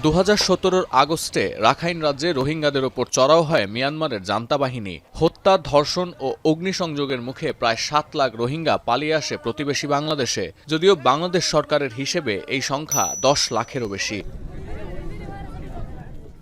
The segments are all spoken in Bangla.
2017 আগস্টে রাখাইন রাজ্যে রোহিঙ্গাদের ওপর চড়াও হয় মিয়ানমারের জান্তা বাহিনী। হত্যা, ধর্ষণ ও অগ্নিসংযোগের মুখে প্রায় 7 লাখ রোহিঙ্গা পালিয়ে আসে প্রতিবেশী বাংলাদেশে। যদিও বাংলাদেশ সরকারের হিসেবে এই সংখ্যা 10 লাখেরও বেশি।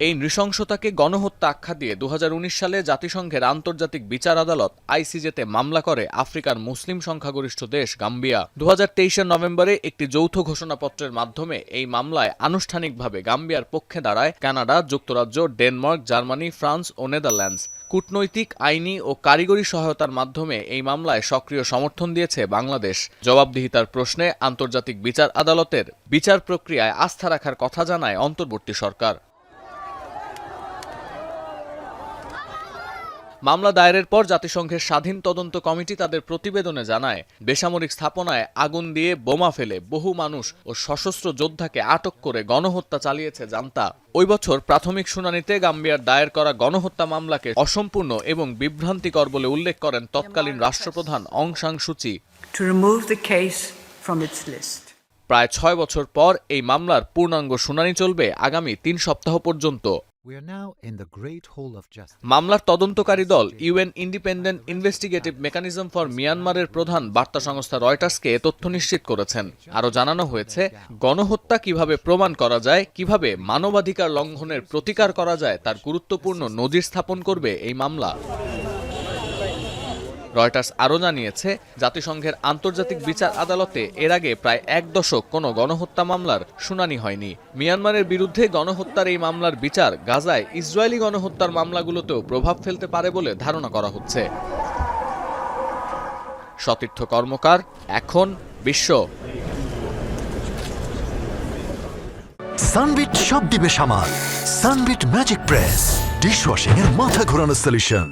এই নৃশংসতাকে গণহত্যা আখ্যা দিয়ে 2019 সালে জাতিসংঘের আন্তর্জাতিক বিচার আদালত আইসিজেতে মামলা করে আফ্রিকার মুসলিম সংখ্যাগরিষ্ঠ দেশ গাম্বিয়া। 2023 নভেম্বরে একটি যৌথ ঘোষণাপত্রের মাধ্যমে এই মামলায় আনুষ্ঠানিকভাবে গাম্বিয়ার পক্ষে দাঁড়ায় কানাডা, যুক্তরাজ্য, ডেনমার্ক, জার্মানি, ফ্রান্স ও নেদারল্যান্ডস। কূটনৈতিক, আইনি ও কারিগরি সহায়তার মাধ্যমে এই মামলায় সক্রিয় সমর্থন দিয়েছে বাংলাদেশ। জবাবদিহিতার প্রশ্নে আন্তর্জাতিক বিচার আদালতের বিচার প্রক্রিয়ায় আস্থা রাখার কথা জানায় অন্তর্বর্তী সরকার। মামলা দায়েরের পর জাতিসংঘের স্বাধীন তদন্ত কমিটি তাদের প্রতিবেদনে জানায়, বেসামরিক স্থাপনায় আগুন দিয়ে বোমা ফেলে বহু মানুষ ও সশস্ত্র যোদ্ধাকে আটক করে গণহত্যা চালিয়েছে জান্তা। ওই বছর প্রাথমিক শুনানিতে গাম্বিয়ার দায়ের করা গণহত্যা মামলাকে অসম্পূর্ণ এবং বিভ্রান্তিকর বলে উল্লেখ করেন তৎকালীন রাষ্ট্রপ্রধান অং সান সুচি। প্রায় 6 বছর পর এই মামলার পূর্ণাঙ্গ শুনানি চলবে আগামী 3 সপ্তাহ পর্যন্ত। মামলার তদন্তকারী দল UN independent investigative mechanism for মিয়ানমারের প্রধান বার্তা সংস্থা রয়টার্সকে এ তথ্য নিশ্চিত করেছেন। আরও জানানো হয়েছে, গণহত্যা কিভাবে প্রমাণ করা যায়, কিভাবে মানবাধিকার লঙ্ঘনের প্রতিকার করা যায় তার গুরুত্বপূর্ণ নজির স্থাপন করবে এই মামলা। রয়টার্স আরও জানিয়েছে, জাতিসংঘের আন্তর্জাতিক বিচার আদালতে এর আগে প্রায় 1 দশক কোনো গণহত্যা মামলার শুনানি হয়নি। মিয়ানমারের বিরুদ্ধে গণহত্যার এই মামলার বিচার গাজায় ইসরায়েলি গণহত্যার মামলাগুলোতেও প্রভাব ফেলতে পারে বলে ধারণা করা হচ্ছে। সতীর্থ কর্মকার, এখন বিশ্ব। সানবিট সব দিবে সামাল। সানবিট ম্যাজিক প্রেস ডিশওয়াশিং এর মাথা ঘোরানো সলিউশন।